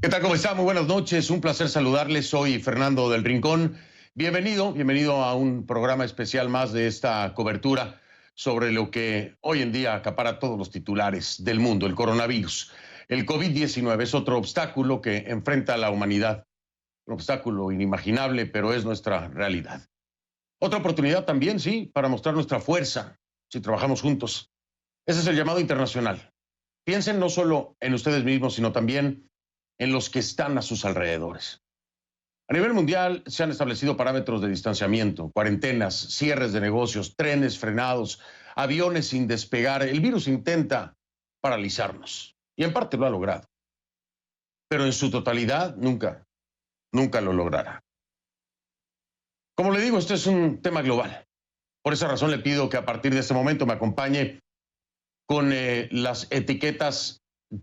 ¿Qué tal? ¿Cómo está? Muy buenas noches. Un placer saludarles. Soy Fernando del Rincón. Bienvenido a un programa especial más de esta cobertura sobre lo que hoy en día acapara todos los titulares del mundo, el coronavirus. El COVID-19 es otro obstáculo que enfrenta a la humanidad. Un obstáculo inimaginable, pero es nuestra realidad. Otra oportunidad también, sí, para mostrar nuestra fuerza si trabajamos juntos. Ese es el llamado internacional. Piensen no solo en ustedes mismos, sino también en los que están a sus alrededores. A nivel mundial se han establecido parámetros de distanciamiento, cuarentenas, cierres de negocios, trenes frenados, aviones sin despegar. El virus intenta paralizarnos y en parte lo ha logrado. Pero en su totalidad nunca lo logrará. Como le digo, este es un tema global. Por esa razón le pido que a partir de este momento me acompañe con las etiquetas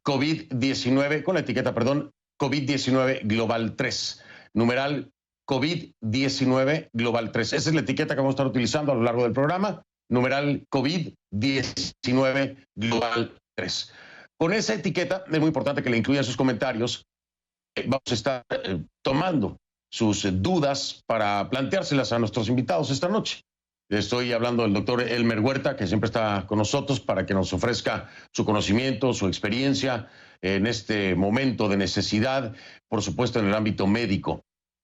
COVID-19, con la etiqueta, perdón, COVID-19 Global 3, numeral COVID-19 Global 3. Esa es la etiqueta que vamos a estar utilizando a lo largo del programa, numeral COVID-19 Global 3. Con esa etiqueta es muy importante que le incluyan sus comentarios. Vamos a estar tomando sus dudas para planteárselas a nuestros invitados esta noche. Estoy hablando del doctor Elmer Huerta, que siempre está con nosotros para que nos ofrezca su conocimiento, su experiencia en este momento de necesidad, por supuesto en el ámbito médico.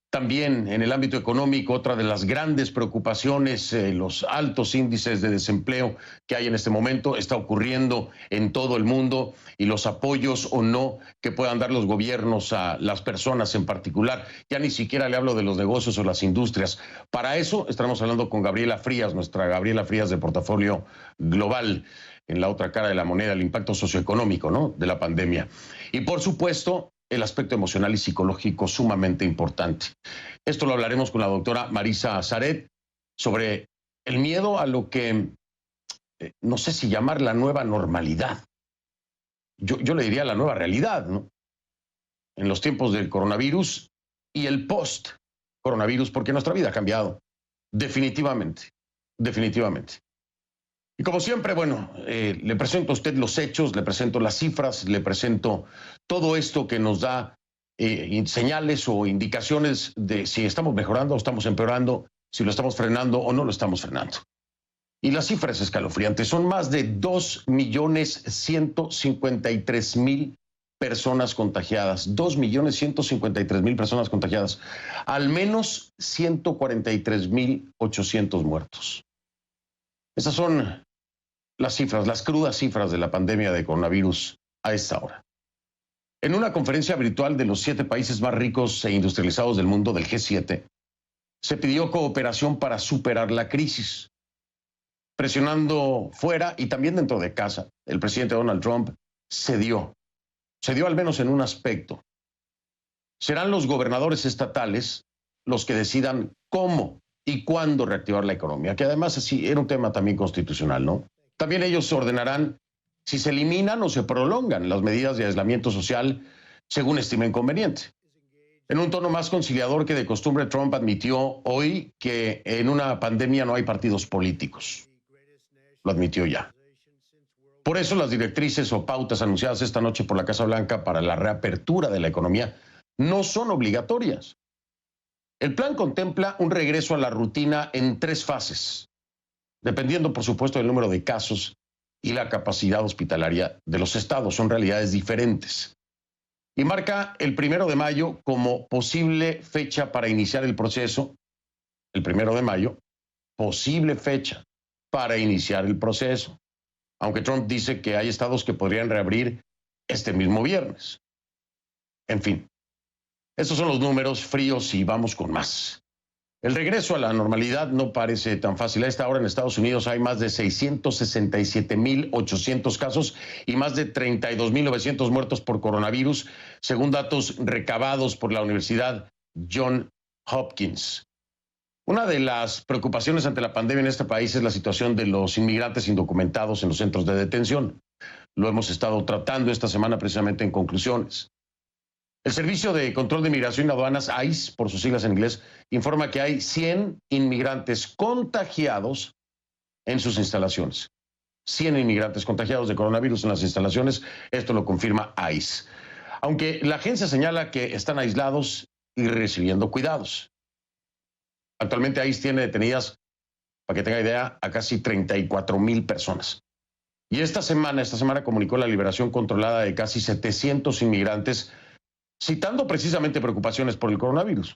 También en el ámbito económico, otra de las grandes preocupaciones, los altos índices de desempleo que hay en este momento, está ocurriendo en todo el mundo, y los apoyos o no que puedan dar los gobiernos a las personas en particular. Ya ni siquiera le hablo de los negocios o las industrias. Para eso estaremos hablando con Gabriela Frías, nuestra Gabriela Frías de Portafolio Global, en la otra cara de la moneda, el impacto socioeconómico, ¿no?, de la pandemia. Y por supuesto, el aspecto emocional y psicológico sumamente importante. Esto lo hablaremos con la doctora Marisa Zaret sobre el miedo a lo que, no sé si llamar la nueva normalidad. Yo le diría la nueva realidad, ¿no?, en los tiempos del coronavirus y el post-coronavirus, porque nuestra vida ha cambiado definitivamente. Y como siempre, bueno, le presento a usted los hechos, le presento las cifras, le presento todo esto que nos da señales o indicaciones de si estamos mejorando o estamos empeorando, si lo estamos frenando o no lo estamos frenando. Y las cifras escalofriantes, son más de 2.153.000 personas contagiadas, 2.153.000 personas contagiadas, al menos 143.800 muertos. Esas son las cifras, las crudas cifras de la pandemia de coronavirus a esta hora. En una conferencia virtual de los 7 países más ricos e industrializados del mundo, del G7, se pidió cooperación para superar la crisis. Presionando fuera y también dentro de casa, el presidente Donald Trump cedió al menos en un aspecto. Serán los gobernadores estatales los que decidan cómo y cuándo reactivar la economía, que además así era un tema también constitucional, ¿no? También ellos ordenarán si se eliminan o se prolongan las medidas de aislamiento social según estimen conveniente. En un tono más conciliador que de costumbre, Trump admitió hoy que en una pandemia no hay partidos políticos. Lo admitió ya. Por eso las directrices o pautas anunciadas esta noche por la Casa Blanca para la reapertura de la economía no son obligatorias. El plan contempla un regreso a la rutina en 3 fases, dependiendo, por supuesto, del número de casos y la capacidad hospitalaria de los estados. Son realidades diferentes. Y marca el 1 de mayo como posible fecha para iniciar el proceso. El 1 de mayo, posible fecha para iniciar el proceso. Aunque Trump dice que hay estados que podrían reabrir este mismo viernes. En fin. Estos son los números fríos y vamos con más. El regreso a la normalidad no parece tan fácil. A esta hora en Estados Unidos hay más de 667.800 casos y más de 32.900 muertos por coronavirus, según datos recabados por la Universidad Johns Hopkins. Una de las preocupaciones ante la pandemia en este país es la situación de los inmigrantes indocumentados en los centros de detención. Lo hemos estado tratando esta semana precisamente en Conclusiones. El Servicio de Control de Inmigración y Aduanas, ICE, por sus siglas en inglés, informa que hay 100 inmigrantes contagiados en sus instalaciones. 100 inmigrantes contagiados de coronavirus en las instalaciones, esto lo confirma ICE. aunque la agencia señala que están aislados y recibiendo cuidados. Actualmente ICE tiene detenidas, para que tenga idea, a casi 34,000 personas. Y esta semana comunicó la liberación controlada de casi 700 inmigrantes, citando precisamente preocupaciones por el coronavirus.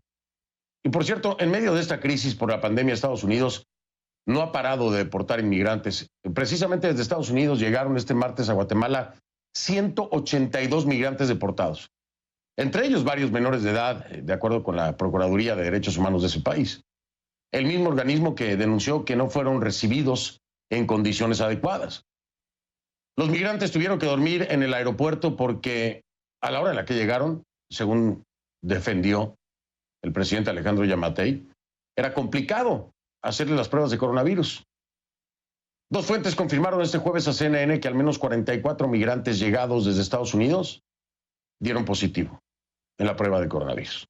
Y por cierto, en medio de esta crisis por la pandemia, Estados Unidos no ha parado de deportar inmigrantes. Precisamente desde Estados Unidos llegaron este martes a Guatemala 182 migrantes deportados, entre ellos varios menores de edad, de acuerdo con la Procuraduría de Derechos Humanos de ese país. El mismo organismo que denunció que no fueron recibidos en condiciones adecuadas. Los migrantes tuvieron que dormir en el aeropuerto porque a la hora en la que llegaron, según defendió el presidente Alejandro Yamatei, era complicado hacerle las pruebas de coronavirus. Dos fuentes confirmaron este jueves a CNN que al menos 44 migrantes llegados desde Estados Unidos dieron positivo en la prueba de coronavirus.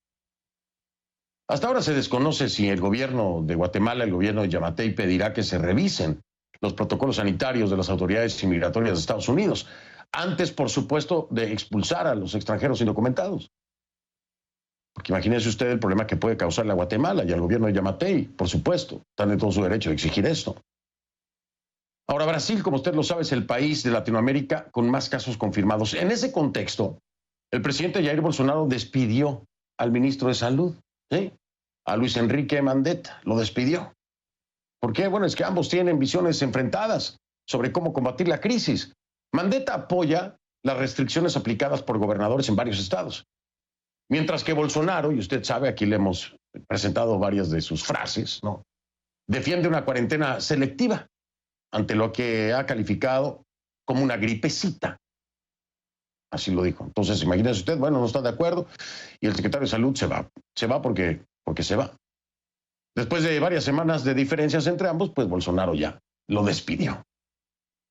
Hasta ahora se desconoce si el gobierno de Guatemala, el gobierno de Yamatei, pedirá que se revisen los protocolos sanitarios de las autoridades inmigratorias de Estados Unidos, antes, por supuesto, de expulsar a los extranjeros indocumentados. Porque imagínese usted el problema que puede causarle a Guatemala y al gobierno de Yamatei, por supuesto, están en todo su derecho de exigir esto. Ahora, Brasil, como usted lo sabe, es el país de Latinoamérica con más casos confirmados. En ese contexto, el presidente Jair Bolsonaro despidió al ministro de Salud, ¿sí? A Luis Enrique Mandetta, lo despidió. ¿Por qué? Bueno, es que ambos tienen visiones enfrentadas sobre cómo combatir la crisis. Mandetta apoya las restricciones aplicadas por gobernadores en varios estados, mientras que Bolsonaro, y usted sabe, aquí le hemos presentado varias de sus frases, ¿no?, defiende una cuarentena selectiva ante lo que ha calificado como una gripecita. Así lo dijo. Entonces, imagínese usted, bueno, no está de acuerdo y el secretario de Salud se va porque se va. Después de varias semanas de diferencias entre ambos, pues Bolsonaro ya lo despidió.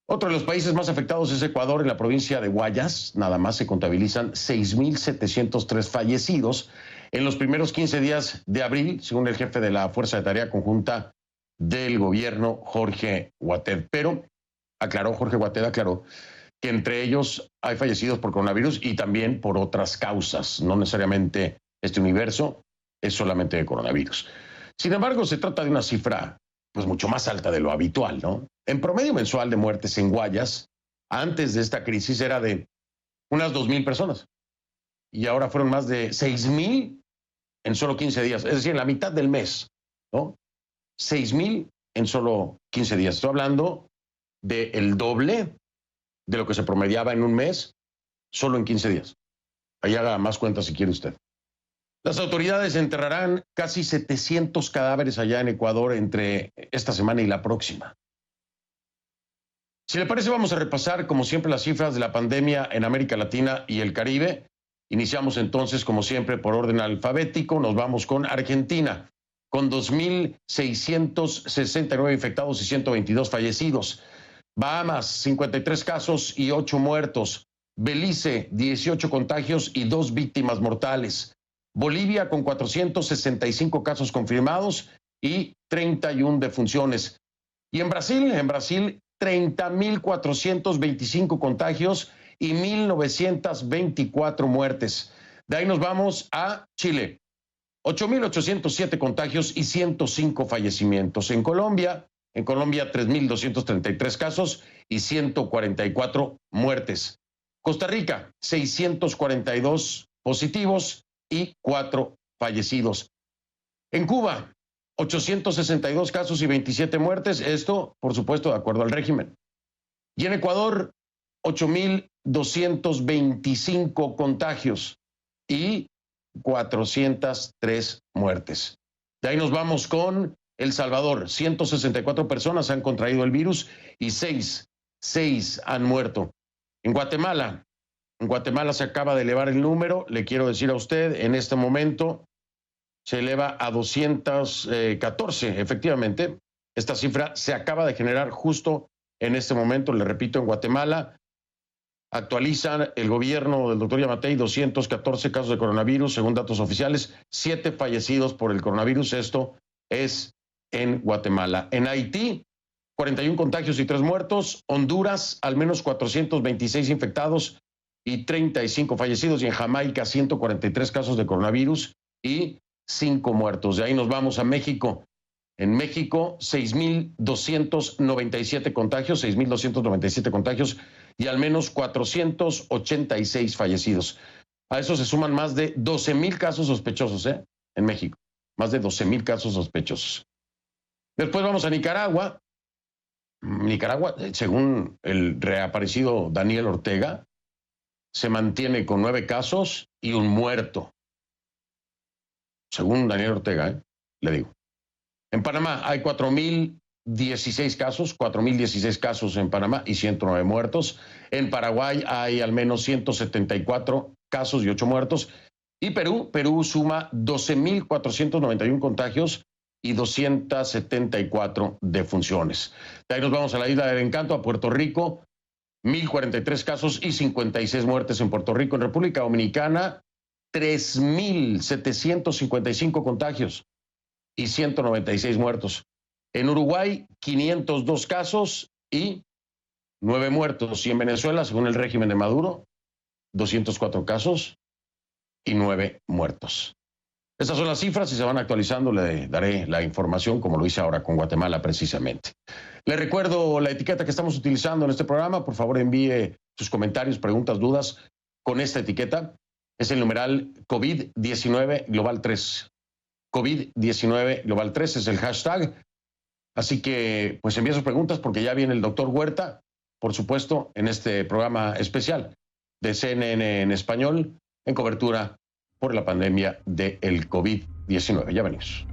Otro de los países más afectados es Ecuador. En la provincia de Guayas, nada más se contabilizan 6,703 fallecidos en los primeros 15 días de abril, según el jefe de la Fuerza de Tarea Conjunta del gobierno, Jorge Huated. Pero Jorge Huated aclaró que entre ellos hay fallecidos por coronavirus y también por otras causas. No necesariamente este universo es solamente de coronavirus. Sin embargo, se trata de una cifra pues mucho más alta de lo habitual, ¿no? En promedio mensual de muertes en Guayas, antes de esta crisis, era de unas 2,000 personas. Y ahora fueron más de 6,000 en solo 15 días. Es decir, en la mitad del mes, ¿no? 6,000 en solo 15 días. Estoy hablando del doble de lo que se promediaba en un mes, solo en 15 días. Ahí haga más cuentas si quiere usted. Las autoridades enterrarán casi 700 cadáveres allá en Ecuador entre esta semana y la próxima. Si le parece, vamos a repasar, como siempre, las cifras de la pandemia en América Latina y el Caribe. Iniciamos entonces, como siempre, por orden alfabético. Nos vamos con Argentina, con 2,669 infectados y 122 fallecidos. Bahamas, 53 casos y 8 muertos. Belice, 18 contagios y 2 víctimas mortales. Bolivia, con 465 casos confirmados y 31 defunciones. Y en Brasil, 30,425 contagios y 1,924 muertes. De ahí nos vamos a Chile. 8,807 contagios y 105 fallecimientos. En Colombia, 3,233 casos y 144 muertes. Costa Rica, 642 positivos y 4 fallecidos. En Cuba, 862 casos y 27 muertes. Esto, por supuesto, de acuerdo al régimen. Y en Ecuador, 8,225 contagios y 403 muertes. De ahí nos vamos con El Salvador. 164 personas han contraído el virus y 6 han muerto. En Guatemala se acaba de elevar el número. Le quiero decir a usted, en este momento se eleva a 214. Efectivamente, esta cifra se acaba de generar justo en este momento. Le repito, en Guatemala actualizan el gobierno del doctor Yamatei 214 casos de coronavirus, según datos oficiales, 7 fallecidos por el coronavirus. Esto es en Guatemala. En Haití, 41 contagios y 3 muertos. Honduras, al menos 426 infectados y 35 fallecidos. Y en Jamaica, 143 casos de coronavirus y 5 muertos. De ahí nos vamos a México. En México, 6,297 contagios, 6,297 contagios y al menos 486 fallecidos. A eso se suman más de 12,000 casos sospechosos, en México. Más de 12,000 casos sospechosos. Después vamos a Nicaragua. Nicaragua, según el reaparecido Daniel Ortega, se mantiene con 9 casos y un muerto. Según Daniel Ortega, le digo. En Panamá hay 4,016 casos en Panamá y 109 muertos. En Paraguay hay al menos 174 casos y 8 muertos. Y Perú suma 12,491 contagios y 274 defunciones. De ahí nos vamos a la Isla del Encanto, a Puerto Rico, 1,043 casos y 56 muertes en Puerto Rico. En República Dominicana, 3,755 contagios y 196 muertos. En Uruguay, 502 casos y 9 muertos. Y en Venezuela, según el régimen de Maduro, 204 casos y 9 muertos. Estas son las cifras y se van actualizando. Le daré la información como lo hice ahora con Guatemala precisamente. Le recuerdo la etiqueta que estamos utilizando en este programa. Por favor, envíe sus comentarios, preguntas, dudas con esta etiqueta. Es el numeral COVID-19 Global 3. COVID-19 Global 3 es el hashtag. Así que, pues envíe sus preguntas porque ya viene el doctor Huerta, por supuesto, en este programa especial de CNN en español, en cobertura por la pandemia del COVID-19. Ya venimos.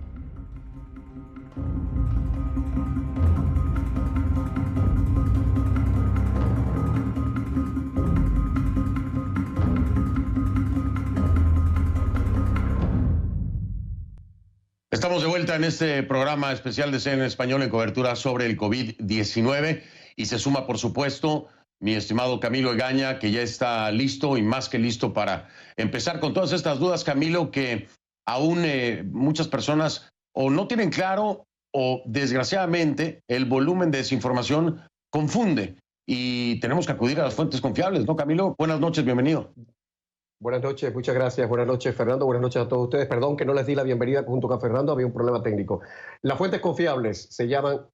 Estamos de vuelta en este programa especial de CNN en español en cobertura sobre el COVID-19 y se suma, por supuesto, mi estimado Camilo Egaña, que ya está listo y más que listo para empezar con todas estas dudas, Camilo, que aún muchas personas o no tienen claro o desgraciadamente el volumen de desinformación confunde y tenemos que acudir a las fuentes confiables, ¿no, Camilo? Buenas noches, bienvenido. Buenas noches, muchas gracias. Buenas noches, Fernando. Buenas noches a todos ustedes. Perdón que no les di la bienvenida junto con Fernando, había un problema técnico. Las fuentes confiables se llaman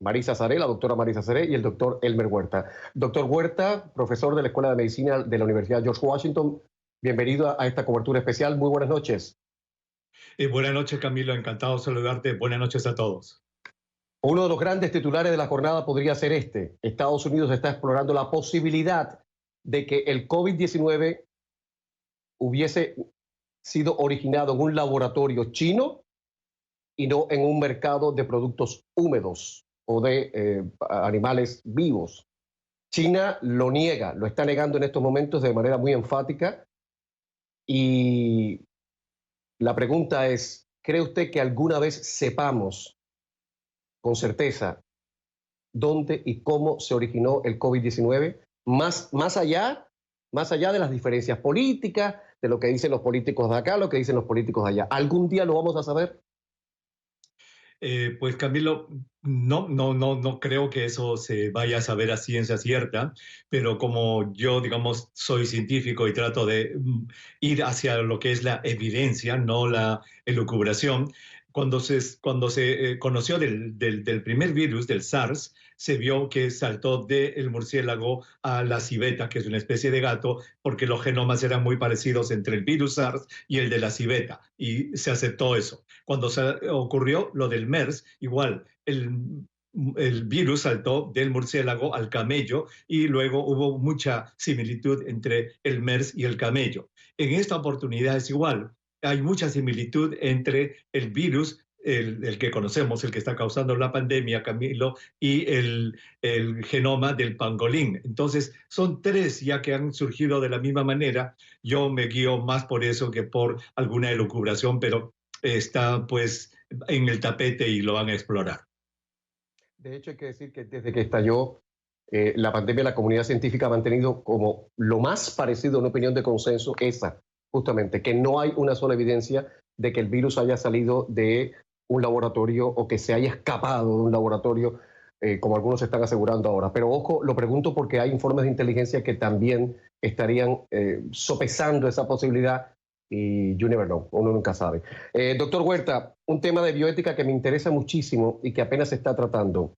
Marisa Saré, la doctora Marisa Saré y el doctor Elmer Huerta. Doctor Huerta, profesor de la Escuela de Medicina de la Universidad George Washington, bienvenido a esta cobertura especial. Muy buenas noches. Buenas noches, Camilo. Encantado de saludarte. Buenas noches a todos. Uno de los grandes titulares de la jornada podría ser este. Estados Unidos está explorando la posibilidad de que el COVID-19 hubiese sido originado en un laboratorio chino y no en un mercado de productos húmedos o de animales vivos. China lo niega, lo está negando en estos momentos de manera muy enfática. Y la pregunta es, ¿cree usted que alguna vez sepamos con certeza dónde y cómo se originó el COVID-19? Más allá de las diferencias políticas, de lo que dicen los políticos de acá, lo que dicen los políticos de allá. ¿Algún día lo vamos a saber? Pues Camilo, no creo que eso se vaya a saber a ciencia cierta, pero como yo, digamos, soy científico y trato de ir hacia lo que es la evidencia, no la elucubración, cuando se conoció del primer virus, del SARS, se vio que saltó del murciélago a la civeta, que es una especie de gato, porque los genomas eran muy parecidos entre el virus SARS y el de la civeta, y se aceptó eso. Cuando ocurrió lo del MERS, igual, el virus saltó del murciélago al camello y luego hubo mucha similitud entre el MERS y el camello. En esta oportunidad es igual. Hay mucha similitud entre el virus, el que conocemos, el que está causando la pandemia, Camilo, y el genoma del pangolín. Entonces, son tres ya que han surgido de la misma manera. Yo me guío más por eso que por alguna elucubración, pero está pues en el tapete y lo van a explorar. De hecho, hay que decir que desde que estalló la pandemia, la comunidad científica ha mantenido como lo más parecido a una opinión de consenso esa, justamente, que no hay una sola evidencia de que el virus haya salido de un laboratorio o que se haya escapado de un laboratorio como algunos están asegurando ahora. Pero ojo, lo pregunto porque hay informes de inteligencia que también estarían sopesando esa posibilidad y you never know, uno nunca sabe. Doctor Huerta, un tema de bioética que me interesa muchísimo y que apenas se está tratando.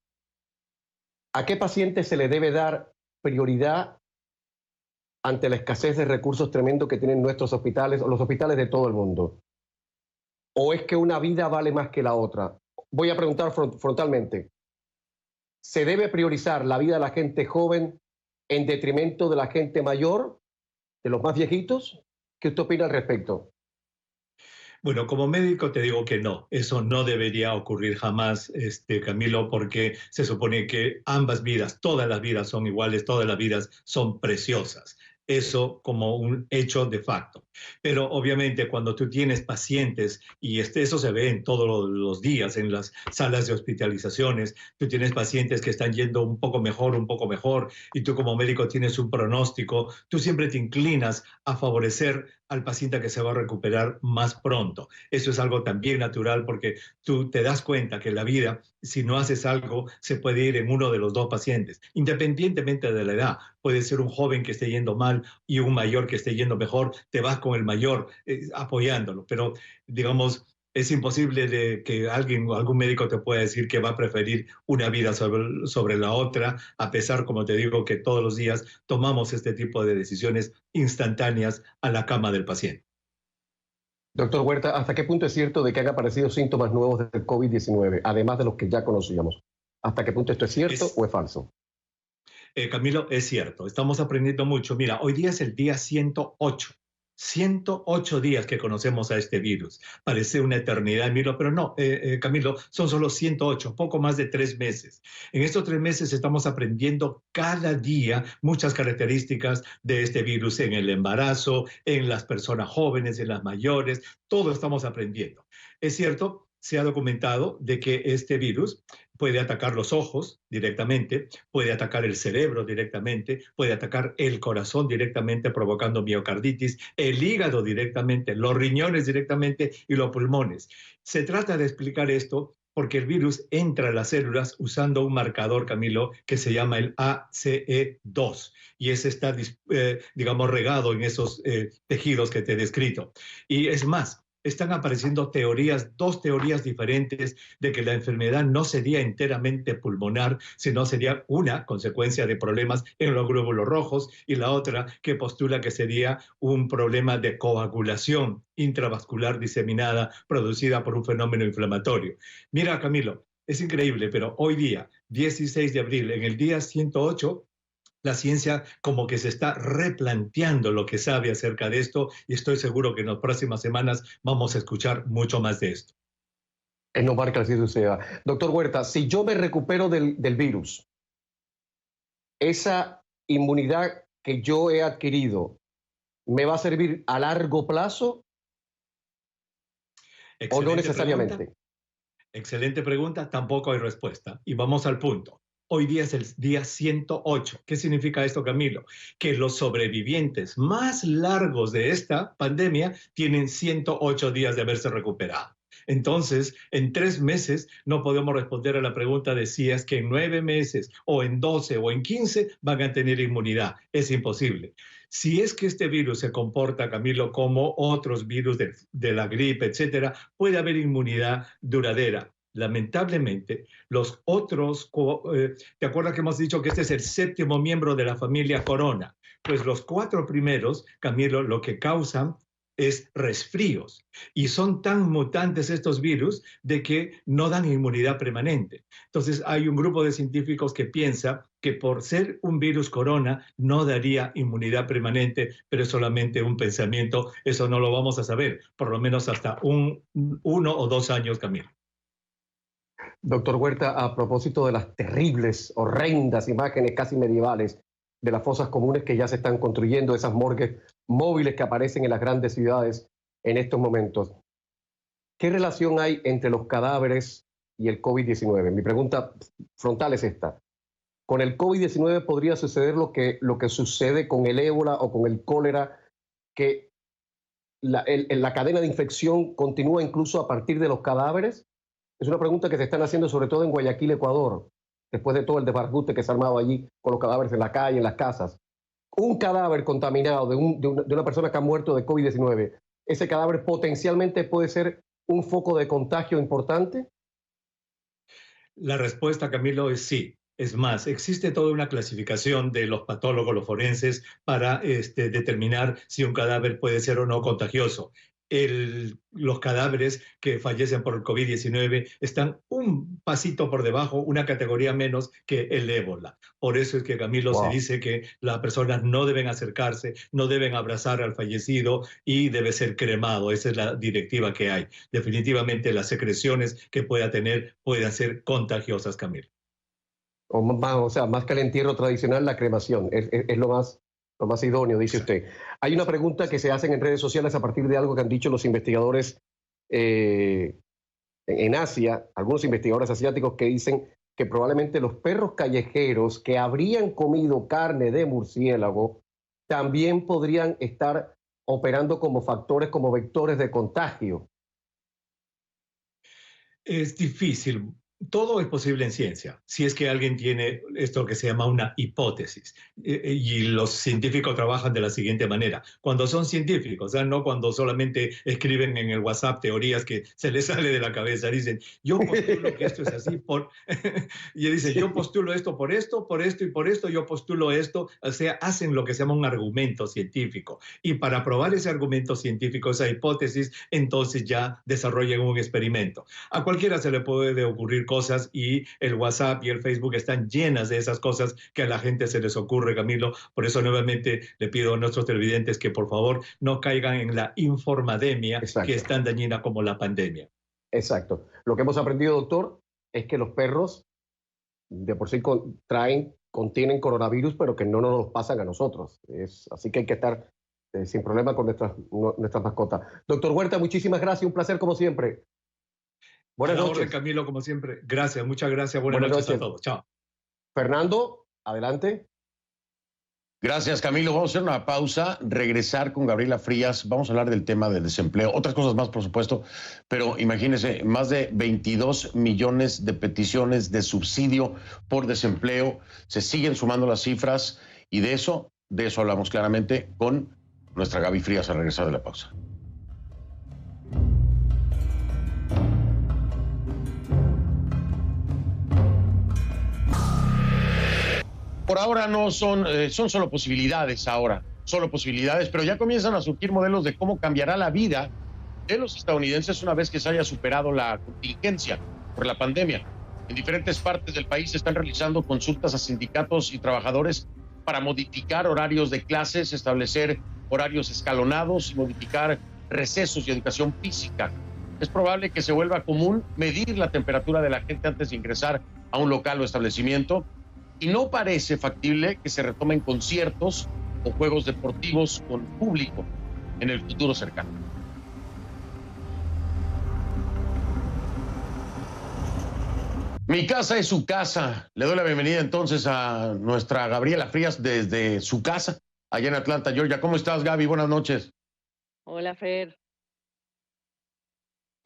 ¿A qué paciente se le debe dar prioridad ante la escasez de recursos tremendos que tienen nuestros hospitales o los hospitales de todo el mundo? ¿O es que una vida vale más que la otra? Voy a preguntar frontalmente. ¿Se debe priorizar la vida de la gente joven en detrimento de la gente mayor, de los más viejitos? ¿Qué usted opina al respecto? Bueno, como médico te digo que no, eso no debería ocurrir jamás, Camilo, porque se supone que ambas vidas, todas las vidas son iguales, todas las vidas son preciosas. Eso como un hecho de facto. Pero obviamente cuando tú tienes pacientes, y eso se ve en todos los días en las salas de hospitalizaciones, tú tienes pacientes que están yendo un poco mejor, y tú como médico tienes un pronóstico, tú siempre te inclinas a favorecer al paciente que se va a recuperar más pronto. Eso es algo también natural porque tú te das cuenta que la vida, si no haces algo, se puede ir en uno de los dos pacientes, independientemente de la edad. Puede ser un joven que esté yendo mal y un mayor que esté yendo mejor, te vas con el mayor apoyándolo. Pero, digamos, es imposible de que alguien o algún médico te pueda decir que va a preferir una vida sobre la otra, a pesar, como te digo, que todos los días tomamos este tipo de decisiones instantáneas a la cama del paciente. Doctor Huerta, ¿hasta qué punto es cierto de que han aparecido síntomas nuevos del COVID-19, además de los que ya conocíamos? ¿Hasta qué punto esto es cierto o es falso? Camilo, es cierto, estamos aprendiendo mucho. Mira, hoy día es el día 108. 108 días que conocemos a este virus. Parece una eternidad, Milo, pero no, Camilo, son solo 108, poco más de 3 meses. En estos 3 meses estamos aprendiendo cada día muchas características de este virus en el embarazo, en las personas jóvenes, en las mayores, todo estamos aprendiendo. Es cierto, se ha documentado de que este virus puede atacar los ojos directamente, puede atacar el cerebro directamente, puede atacar el corazón directamente provocando miocarditis, el hígado directamente, los riñones directamente y los pulmones. Se trata de explicar esto porque el virus entra a las células usando un marcador, Camilo, que se llama el ACE2 y ese está, digamos, regado en esos tejidos que te he descrito. Y es más, están apareciendo dos teorías diferentes de que la enfermedad no sería enteramente pulmonar, sino sería una consecuencia de problemas en los glóbulos rojos y la otra que postula que sería un problema de coagulación intravascular diseminada producida por un fenómeno inflamatorio. Mira, Camilo, es increíble, pero hoy día, 16 de abril, en el día 108, la ciencia como que se está replanteando lo que sabe acerca de esto y estoy seguro que en las próximas semanas vamos a escuchar mucho más de esto. No marca así suceda. Doctor Huerta, si yo me recupero del virus, esa inmunidad que yo he adquirido, ¿me va a servir a largo plazo o no necesariamente? Excelente pregunta, tampoco hay respuesta. Y vamos al punto. Hoy día es el día 108. ¿Qué significa esto, Camilo? Que los sobrevivientes más largos de esta pandemia tienen 108 días de haberse recuperado. Entonces, en 3 meses no podemos responder a la pregunta de si es que en 9 meses o en 12 o en 15 van a tener inmunidad. Es imposible. Si es que este virus se comporta, Camilo, como otros virus de la gripe, etcétera, puede haber inmunidad duradera. Lamentablemente, los otros, ¿te acuerdas que hemos dicho que este es el 7º miembro de la familia Corona? Pues los 4 primeros, Camilo, lo que causan es resfríos. Y son tan mutantes estos virus de que no dan inmunidad permanente. Entonces hay un grupo de científicos que piensa que por ser un virus corona no daría inmunidad permanente, pero es solamente un pensamiento. Eso no lo vamos a saber, por lo menos hasta 1 o 2 años, Camilo. Doctor Huerta, a propósito de las terribles, horrendas imágenes casi medievales de las fosas comunes que ya se están construyendo, esas morgues móviles que aparecen en las grandes ciudades en estos momentos, ¿qué relación hay entre los cadáveres y el COVID-19? Mi pregunta frontal es esta. ¿Con el COVID-19 podría suceder lo que sucede con el ébola o con el cólera, que la cadena de infección continúa incluso a partir de los cadáveres? Es una pregunta que se están haciendo sobre todo en Guayaquil, Ecuador. después de todo el desbarajuste que se ha armado allí con los cadáveres en la calle, en las casas. Un cadáver contaminado de una persona que ha muerto de COVID-19, ese cadáver potencialmente puede ser un foco de contagio importante. La respuesta, Camilo, es sí. Es más, existe toda una clasificación de los patólogos, los forenses, para determinar si un cadáver puede ser o no contagioso. Los cadáveres que fallecen por el COVID-19 están un pasito por debajo, una categoría menos que el ébola. Por eso es que, Camilo, se dice que las personas no deben acercarse, no deben abrazar al fallecido y debe ser cremado. Esa es la directiva que hay. Definitivamente las secreciones que pueda tener pueden ser contagiosas, Camilo. O sea, más que el entierro tradicional, la cremación es lo más idóneo, dice usted. Hay una pregunta que se hacen en redes sociales a partir de algo que han dicho los investigadores en Asia, algunos investigadores asiáticos que dicen que probablemente los perros callejeros que habrían comido carne de murciélago también podrían estar operando como factores, como vectores de contagio. Es difícil. Todo es posible en ciencia, si es que alguien tiene esto que se llama una hipótesis. Y los científicos trabajan de la siguiente manera. Cuando son científicos, no cuando solamente escriben en el WhatsApp teorías que se les sale de la cabeza. Dicen, yo postulo que esto es así por... y dicen, yo postulo esto, por esto y por esto, yo postulo esto. O sea, hacen lo que se llama un argumento científico. Y para probar ese argumento científico, esa hipótesis, entonces ya desarrollan un experimento. A cualquiera se le puede ocurrir cosas y el WhatsApp y el Facebook están llenas de esas cosas que a la gente se les ocurre, Camilo. Por eso nuevamente le pido a nuestros televidentes que por favor no caigan en la informademia. Exacto. Que es tan dañina como la pandemia. Exacto. Lo que hemos aprendido, doctor, es que los perros de por sí contienen coronavirus, pero que no nos los pasan a nosotros. Así que hay que estar sin problema con nuestras mascotas. Doctor Huerta, muchísimas gracias. Un placer como siempre. Buenas noches, Camilo, como siempre. Gracias, muchas gracias. Buenas noches a todos. Chao. Fernando, adelante. Gracias, Camilo. Vamos a hacer una pausa, regresar con Gabriela Frías. Vamos a hablar del tema del desempleo, otras cosas más, por supuesto, pero imagínense, más de 22 millones de peticiones de subsidio por desempleo. Se siguen sumando las cifras y de eso hablamos claramente con nuestra Gaby Frías al regresar de la pausa. Por ahora no son solo posibilidades solo posibilidades, pero ya comienzan a surgir modelos de cómo cambiará la vida de los estadounidenses una vez que se haya superado la contingencia por la pandemia. En diferentes partes del país se están realizando consultas a sindicatos y trabajadores para modificar horarios de clases, establecer horarios escalonados y modificar recesos y educación física. Es probable que se vuelva común medir la temperatura de la gente antes de ingresar a un local o establecimiento. Y no parece factible que se retomen conciertos o juegos deportivos con público en el futuro cercano. Mi casa es su casa. Le doy la bienvenida entonces a nuestra Gabriela Frías desde su casa, allá en Atlanta, Georgia. ¿Cómo estás, Gaby? Buenas noches. Hola, Fer.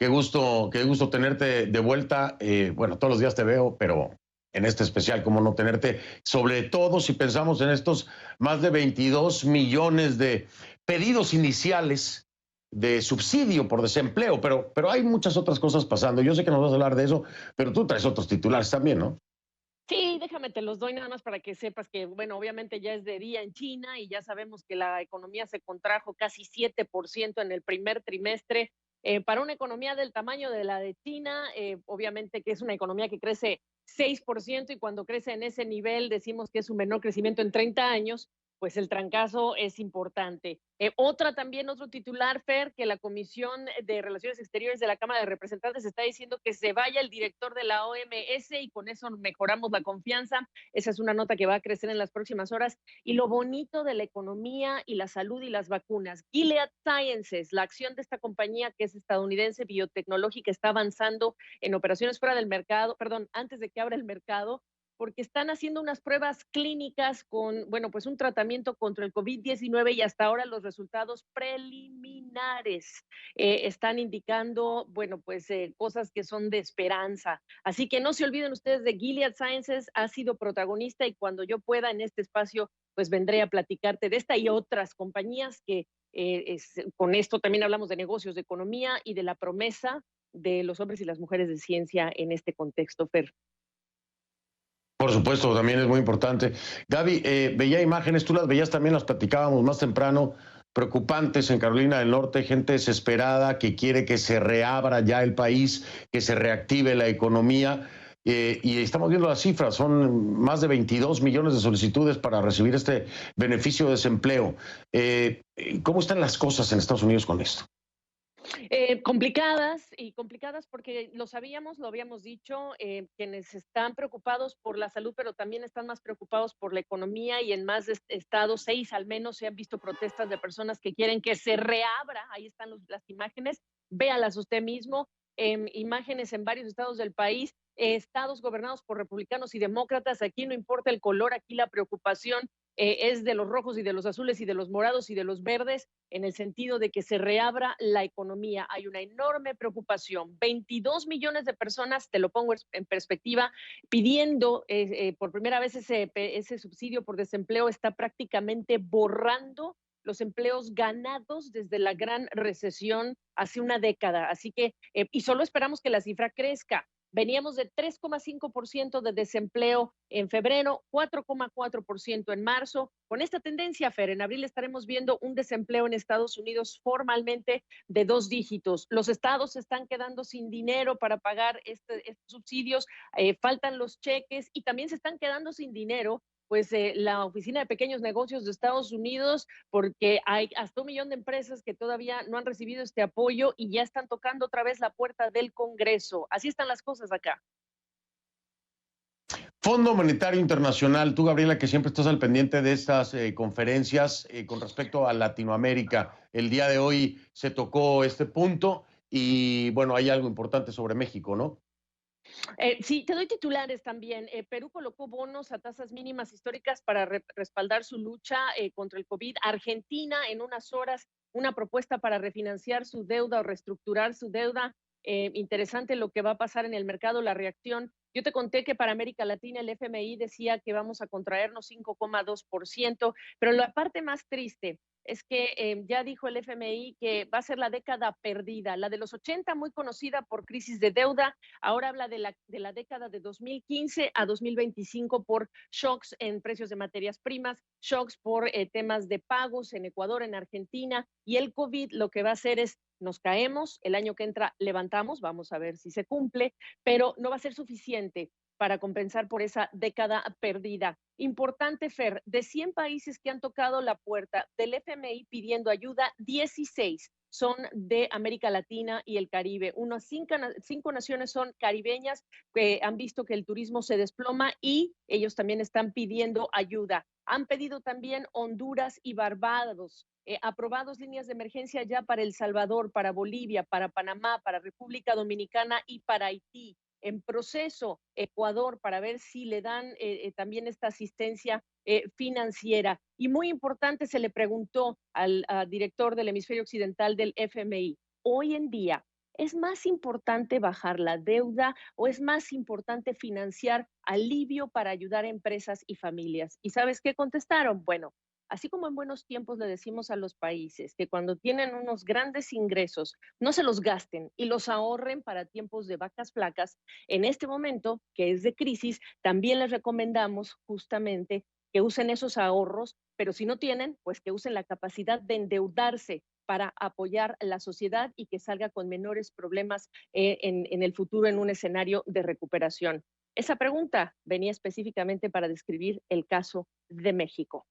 Qué gusto tenerte de vuelta. Bueno, todos los días te veo, pero en este especial, cómo no tenerte, sobre todo si pensamos en estos más de 22 millones de pedidos iniciales de subsidio por desempleo, pero hay muchas otras cosas pasando. Yo sé que nos vas a hablar de eso, pero tú traes otros titulares también, ¿no? Sí, déjame, te los doy nada más para que sepas que, bueno, obviamente ya es de día en China y ya sabemos que la economía se contrajo casi 7% en el primer trimestre. Para una economía del tamaño de la de China, obviamente que es una economía que crece 6% y cuando crece en ese nivel decimos que es un menor crecimiento en 30 años, pues el trancazo es importante. Otro titular, Fer, que la Comisión de Relaciones Exteriores de la Cámara de Representantes está diciendo que se vaya el director de la OMS y con eso mejoramos la confianza. Esa es una nota que va a crecer en las próximas horas. Y lo bonito de la economía y la salud y las vacunas. Gilead Sciences, la acción de esta compañía que es estadounidense, biotecnológica, está avanzando en operaciones fuera del mercado, antes de que abra el mercado, porque están haciendo unas pruebas clínicas con, bueno, pues un tratamiento contra el COVID-19 y hasta ahora los resultados preliminares están indicando, bueno, pues cosas que son de esperanza. Así que no se olviden ustedes de Gilead Sciences, ha sido protagonista y cuando yo pueda en este espacio, pues vendré a platicarte de esta y otras compañías que con esto también hablamos de negocios, de economía y de la promesa de los hombres y las mujeres de ciencia en este contexto, Fer. Por supuesto, también es muy importante. Gaby, veía imágenes, tú las veías también, las platicábamos más temprano, preocupantes en Carolina del Norte, gente desesperada que quiere que se reabra ya el país, que se reactive la economía. Y estamos viendo las cifras, son más de 22 millones de solicitudes para recibir este beneficio de desempleo. ¿Cómo están las cosas en Estados Unidos con esto? Complicadas porque lo sabíamos, lo habíamos dicho, quienes están preocupados por la salud, pero también están más preocupados por la economía y en más estados, 6 al menos, se han visto protestas de personas que quieren que se reabra, ahí están las imágenes, véalas usted mismo, imágenes en varios estados del país, estados gobernados por republicanos y demócratas, aquí no importa el color, aquí la preocupación es de los rojos y de los azules y de los morados y de los verdes, en el sentido de que se reabra la economía. Hay una enorme preocupación. 22 millones de personas, te lo pongo en perspectiva, pidiendo por primera vez ese subsidio por desempleo, está prácticamente borrando los empleos ganados desde la gran recesión hace una década. Así que, y solo esperamos que la cifra crezca. Veníamos de 3,5% de desempleo en febrero, 4,4% en marzo. Con esta tendencia, Fer, en abril estaremos viendo un desempleo en Estados Unidos formalmente de 2 dígitos. Los estados se están quedando sin dinero para pagar estos subsidios, faltan los cheques y también se están quedando sin dinero pues la Oficina de Pequeños Negocios de Estados Unidos, porque hay hasta 1 millón de empresas que todavía no han recibido este apoyo y ya están tocando otra vez la puerta del Congreso. Así están las cosas acá. Fondo Monetario Internacional, tú, Gabriela, que siempre estás al pendiente de estas conferencias con respecto a Latinoamérica. El día de hoy se tocó este punto y, bueno, hay algo importante sobre México, ¿no? Sí, te doy titulares también. Perú colocó bonos a tasas mínimas históricas para respaldar su lucha contra el COVID. Argentina, en unas horas, una propuesta para refinanciar su deuda o reestructurar su deuda. Interesante lo que va a pasar en el mercado, la reacción. Yo te conté que para América Latina el FMI decía que vamos a contraernos 5,2%, pero la parte más triste es que ya dijo el FMI que va a ser la década perdida, la de los 80 muy conocida por crisis de deuda, ahora habla de la década de 2015 a 2025 por shocks en precios de materias primas, shocks por temas de pagos en Ecuador, en Argentina, y el COVID lo que va a hacer es nos caemos, el año que entra levantamos, vamos a ver si se cumple, pero no va a ser suficiente para compensar por esa década perdida. Importante, Fer, de 100 países que han tocado la puerta del FMI pidiendo ayuda, 16 son de América Latina y el Caribe. Unas 5 naciones son caribeñas que han visto que el turismo se desploma y ellos también están pidiendo ayuda. Han pedido también Honduras y Barbados. Aprobados líneas de emergencia ya para El Salvador, para Bolivia, para Panamá, para República Dominicana y para Haití. En proceso Ecuador para ver si le dan también esta asistencia financiera. Y muy importante, se le preguntó al director del hemisferio occidental del FMI, hoy en día, ¿es más importante bajar la deuda o es más importante financiar alivio para ayudar a empresas y familias? ¿Y sabes qué contestaron? Bueno, así como en buenos tiempos le decimos a los países que cuando tienen unos grandes ingresos no se los gasten y los ahorren para tiempos de vacas flacas, en este momento que es de crisis, también les recomendamos justamente que usen esos ahorros, pero si no tienen, pues que usen la capacidad de endeudarse para apoyar la sociedad y que salga con menores problemas en el futuro en un escenario de recuperación. Esa pregunta venía específicamente para describir el caso de México.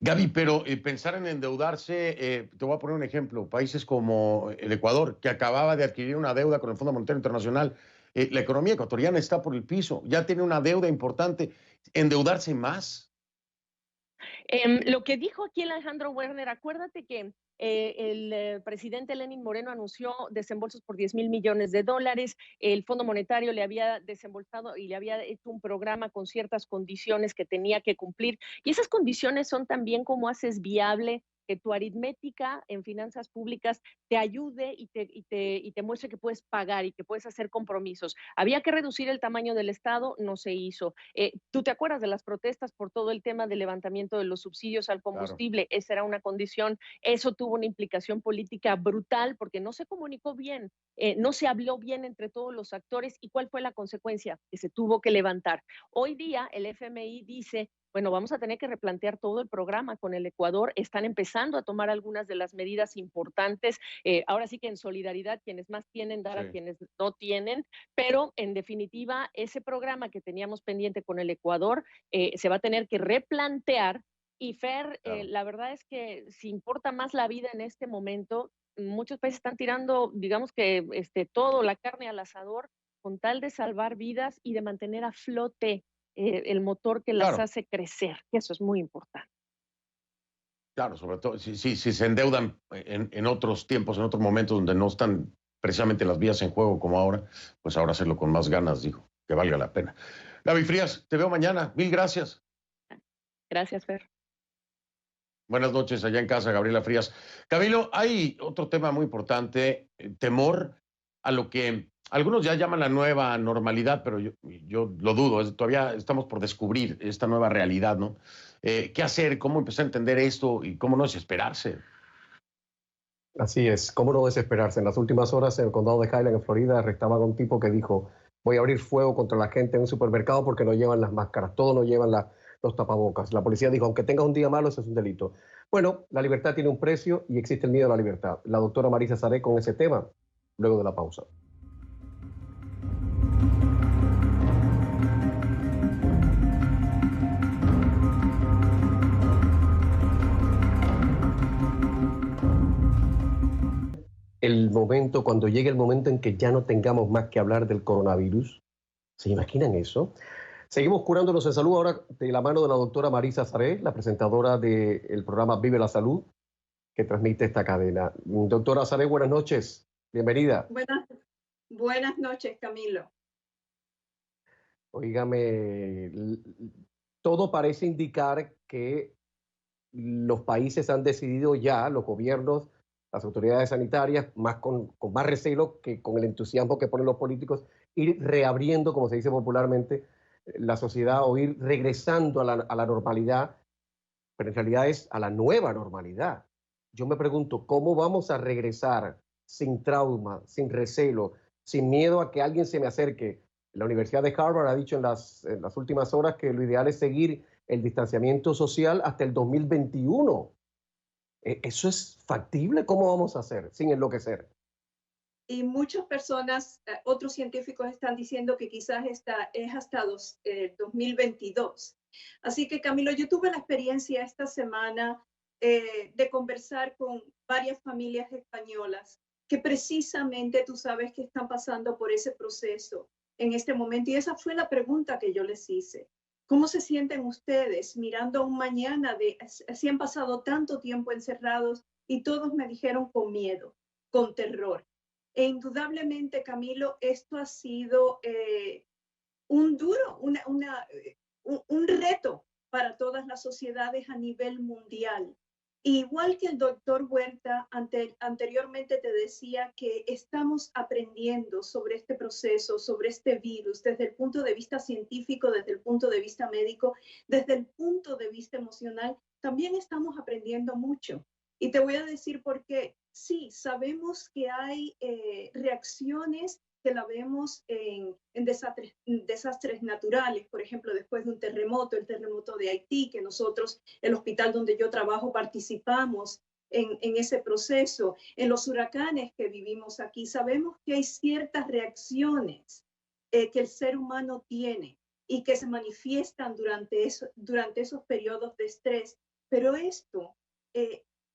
Gaby, pero pensar en endeudarse, te voy a poner un ejemplo, países como el Ecuador, que acababa de adquirir una deuda con el Fondo Monetario Internacional, la economía ecuatoriana está por el piso, ya tiene una deuda importante, endeudarse más. Lo que dijo aquí el Alejandro Werner, acuérdate que el presidente Lenín Moreno anunció desembolsos por 10,000 millones de dólares. El Fondo Monetario le había desembolsado y le había hecho un programa con ciertas condiciones que tenía que cumplir. Y esas condiciones son también cómo haces viable que tu aritmética en finanzas públicas te ayude y te muestre que puedes pagar y que puedes hacer compromisos. Había que reducir el tamaño del Estado, no se hizo. ¿Tú te acuerdas de las protestas por todo el tema del levantamiento de los subsidios al combustible? Claro. Esa era una condición. Eso tuvo una implicación política brutal porque no se comunicó bien, no se habló bien entre todos los actores. ¿Y cuál fue la consecuencia? Que se tuvo que levantar. Hoy día el FMI dice, bueno, vamos a tener que replantear todo el programa con el Ecuador. Están empezando a tomar algunas de las medidas importantes. Ahora sí que en solidaridad, quienes más tienen, dar a quienes no tienen. Pero en definitiva, ese programa que teníamos pendiente con el Ecuador se va a tener que replantear. Y Fer, la verdad es que si importa más la vida en este momento, muchos países están tirando, digamos que todo, la carne al asador, con tal de salvar vidas y de mantener a flote el motor que las hace crecer, que eso es muy importante. Claro, sobre todo si se endeudan en otros tiempos, en otros momentos donde no están precisamente las vías en juego como ahora, pues ahora hacerlo con más ganas, digo, que valga la pena. Gaby Frías, te veo mañana. Mil gracias. Gracias, Fer. Buenas noches allá en casa, Gabriela Frías. Camilo, hay otro tema muy importante, temor a lo que algunos ya llaman la nueva normalidad, pero yo lo dudo, todavía estamos por descubrir esta nueva realidad, ¿no? ¿Qué hacer? ¿Cómo empezar a entender esto? Y cómo no desesperarse. Así es, cómo no desesperarse. En las últimas horas en el condado de Highland, en Florida, arrestaban a un tipo que dijo, voy a abrir fuego contra la gente en un supermercado porque no llevan las máscaras, todos no llevan los tapabocas. La policía dijo, aunque tengas un día malo, eso es un delito. Bueno, la libertad tiene un precio y existe el miedo a la libertad. La doctora Marisa Saré con ese tema, luego de la pausa. Cuando llegue el momento en que ya no tengamos más que hablar del coronavirus. ¿Se imaginan eso? Seguimos curándonos en salud ahora de la mano de la doctora Marisa Saré, la presentadora del programa Vive la Salud, que transmite esta cadena. Doctora Saré, buenas noches. Bienvenida. Buenas noches, Camilo. Óigame, todo parece indicar que los países han decidido ya, los gobiernos, las autoridades sanitarias, con más recelo que con el entusiasmo que ponen los políticos, ir reabriendo, como se dice popularmente, la sociedad o ir regresando a la normalidad, pero en realidad es a la nueva normalidad. Yo me pregunto, ¿cómo vamos a regresar sin trauma, sin recelo, sin miedo a que alguien se me acerque? La Universidad de Harvard ha dicho en las últimas horas que lo ideal es seguir el distanciamiento social hasta el 2021. ¿Eso es factible? ¿Cómo vamos a hacer sin enloquecer? Y muchas personas, otros científicos están diciendo que quizás es hasta 2022. Así que, Camilo, yo tuve la experiencia esta semana de conversar con varias familias españolas que precisamente tú sabes que están pasando por ese proceso en este momento. Y esa fue la pregunta que yo les hice. ¿Cómo se sienten ustedes mirando un mañana si han pasado tanto tiempo encerrados? Y todos me dijeron con miedo, con terror. E indudablemente, Camilo, esto ha sido un reto para todas las sociedades a nivel mundial. Igual que el doctor Huerta anteriormente te decía que estamos aprendiendo sobre este proceso, sobre este virus, desde el punto de vista científico, desde el punto de vista médico, desde el punto de vista emocional, también estamos aprendiendo mucho. Y te voy a decir por qué. Sí, sabemos que hay reacciones que la vemos en desastres naturales, por ejemplo, después de un terremoto, el terremoto de Haití, que nosotros, el hospital donde yo trabajo, participamos en ese proceso, en los huracanes que vivimos aquí, sabemos que hay ciertas reacciones que el ser humano tiene y que se manifiestan durante esos periodos de estrés, pero esto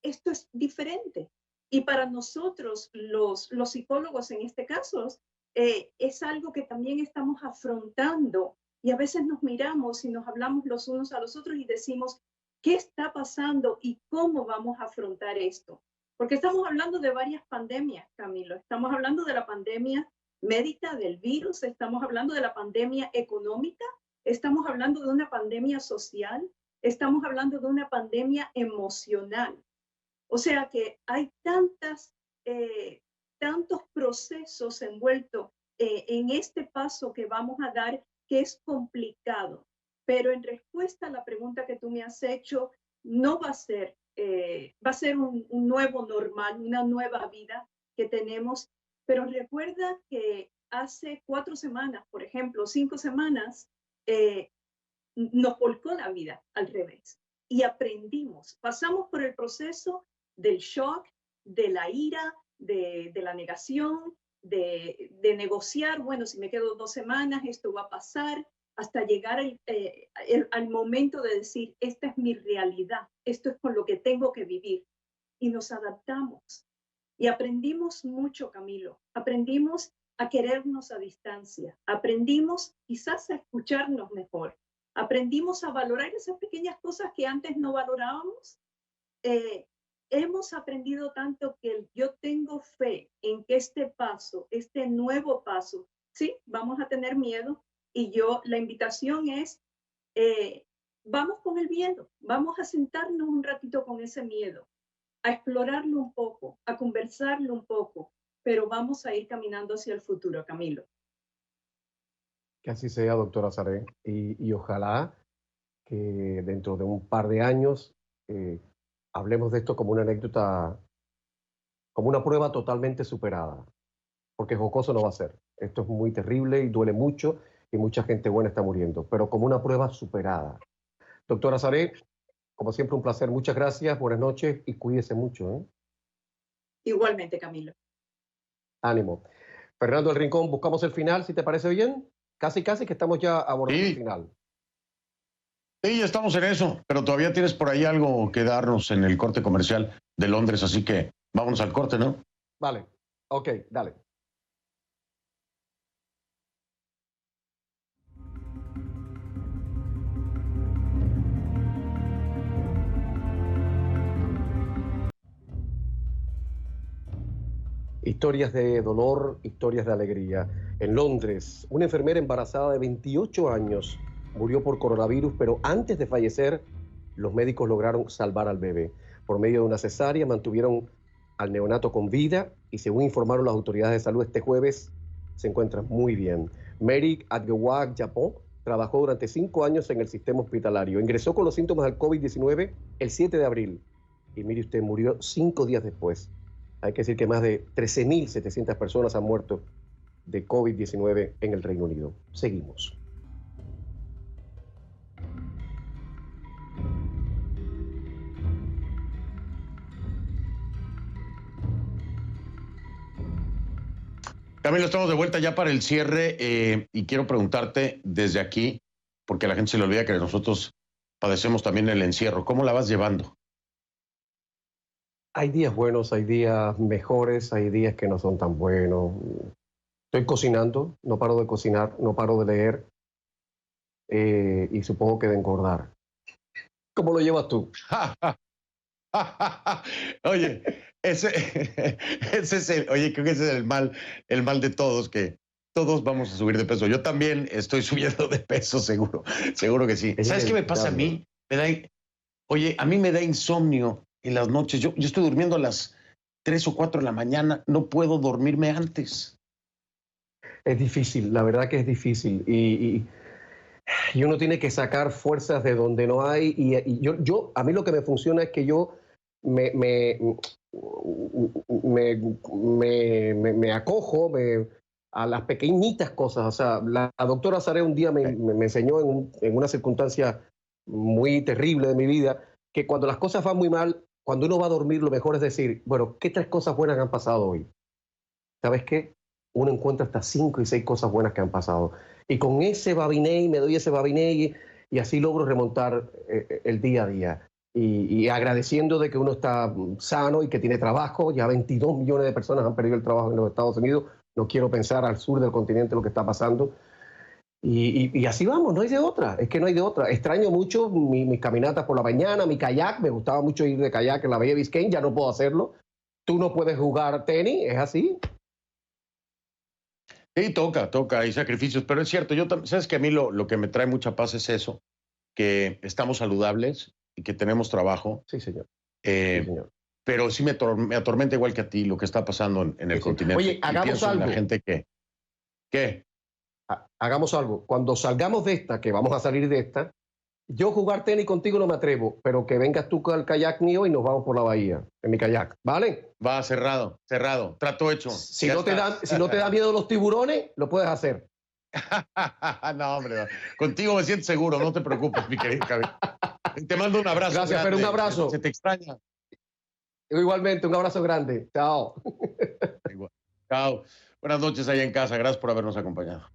es diferente. Y para nosotros, los psicólogos en este caso, es algo que también estamos afrontando y a veces nos miramos y nos hablamos los unos a los otros y decimos, ¿qué está pasando y cómo vamos a afrontar esto? Porque estamos hablando de varias pandemias, Camilo. Estamos hablando de la pandemia médica del virus, estamos hablando de la pandemia económica, estamos hablando de una pandemia social, estamos hablando de una pandemia emocional. O sea que hay tantos procesos envueltos en este paso que vamos a dar que es complicado. Pero en respuesta a la pregunta que tú me has hecho, no va a ser, va a ser un nuevo normal, una nueva vida que tenemos. Pero recuerda que hace 4 semanas, por ejemplo, 5 semanas, nos volcó la vida al revés y aprendimos. Pasamos por el proceso del shock, de la ira, de la negación, de negociar, bueno, si me quedo 2 semanas, esto va a pasar, hasta llegar al momento de decir, esta es mi realidad, esto es con lo que tengo que vivir. Y nos adaptamos. Y aprendimos mucho, Camilo. Aprendimos a querernos a distancia. Aprendimos quizás a escucharnos mejor. Aprendimos a valorar esas pequeñas cosas que antes no valorábamos. Hemos aprendido tanto que yo tengo fe en que este paso, este nuevo paso, sí, vamos a tener miedo. Y la invitación es, vamos con el miedo. Vamos a sentarnos un ratito con ese miedo, a explorarlo un poco, a conversarlo un poco, pero vamos a ir caminando hacia el futuro, Camilo. Que así sea, doctora Saré, y ojalá que dentro de un par de años hablemos de esto como una anécdota, como una prueba totalmente superada, porque jocoso no va a ser. Esto es muy terrible y duele mucho y mucha gente buena está muriendo, pero como una prueba superada. Doctora Saré, como siempre, un placer. Muchas gracias, buenas noches y cuídese mucho, ¿eh? Igualmente, Camilo. Ánimo. Fernando del Rincón, buscamos el final, si te parece bien. Casi que estamos ya abordando el final. Sí, ya estamos en eso, pero todavía tienes por ahí algo que darnos en el corte comercial de Londres, así que vámonos al corte, ¿no? Vale, ok, dale. Historias de dolor, historias de alegría. En Londres, una enfermera embarazada de 28 años murió por coronavirus, pero antes de fallecer, los médicos lograron salvar al bebé. Por medio de una cesárea mantuvieron al neonato con vida y, según informaron las autoridades de salud este jueves, se encuentra muy bien. Mary Adgewag Japón trabajó durante 5 años en el sistema hospitalario. Ingresó con los síntomas del COVID-19 el 7 de abril y mire usted, murió 5 días después. Hay que decir que más de 13.700 personas han muerto de COVID-19 en el Reino Unido. Seguimos. Camilo, estamos de vuelta ya para el cierre y quiero preguntarte desde aquí, porque a la gente se le olvida que nosotros padecemos también el encierro. ¿Cómo la vas llevando? Hay días buenos, hay días mejores, hay días que no son tan buenos. Estoy cocinando, no paro de cocinar, no paro de leer y supongo que de engordar. ¿Cómo lo llevas tú? Oye, ese es oye, creo que ese es el mal de todos, que todos vamos a subir de peso. Yo también estoy subiendo de peso, seguro que sí. ¿Sabes qué me pasa a mí? A mí me da insomnio en las noches. Yo estoy durmiendo a las 3 o 4 de la mañana, no puedo dormirme antes. Es difícil, la verdad que es difícil. Y uno tiene que sacar fuerzas de donde no hay. Y a mí lo que me funciona es que yo me acojo a las pequeñitas cosas. O sea, la doctora Saré un día me enseñó en una circunstancia muy terrible de mi vida que cuando las cosas van muy mal, cuando uno va a dormir, lo mejor es decir, bueno, ¿qué 3 cosas buenas han pasado hoy? ¿Sabes qué? Uno encuentra hasta 5 y 6 cosas buenas que han pasado. Y con ese babiné, me doy ese babiné y así logro remontar el día a día. Y agradeciendo de que uno está sano y que tiene trabajo. Ya 22 millones de personas han perdido el trabajo en los Estados Unidos. No quiero pensar al sur del continente lo que está pasando. Y así vamos, no hay de otra. Es que no hay de otra. Extraño mucho mis caminatas por la mañana, mi kayak. Me gustaba mucho ir de kayak en la Bahía de Biscayne. Ya no puedo hacerlo. tú no puedes jugar tenis, ¿es así? Sí, toca, hay sacrificios, pero es cierto, sabes que a mí lo que me trae mucha paz es eso, que estamos saludables y que tenemos trabajo. Sí, señor. Sí, señor. Pero sí me atormenta igual que a ti lo que está pasando en el continente. Oye, hagamos algo. En la gente ¿Qué? Hagamos algo. Cuando salgamos de esta, que vamos a salir de esta, yo jugar tenis contigo no me atrevo, pero que vengas tú al kayak mío y nos vamos por la bahía, en mi kayak, ¿vale? Va, cerrado. Trato hecho. Si no te da miedo los tiburones, lo puedes hacer. No, hombre, contigo me siento seguro, no te preocupes, mi querido Javier. Te mando un abrazo. Gracias, pero un abrazo. Se te extraña. Igualmente, un abrazo grande. Chao. Chao. Buenas noches allá en casa. Gracias por habernos acompañado.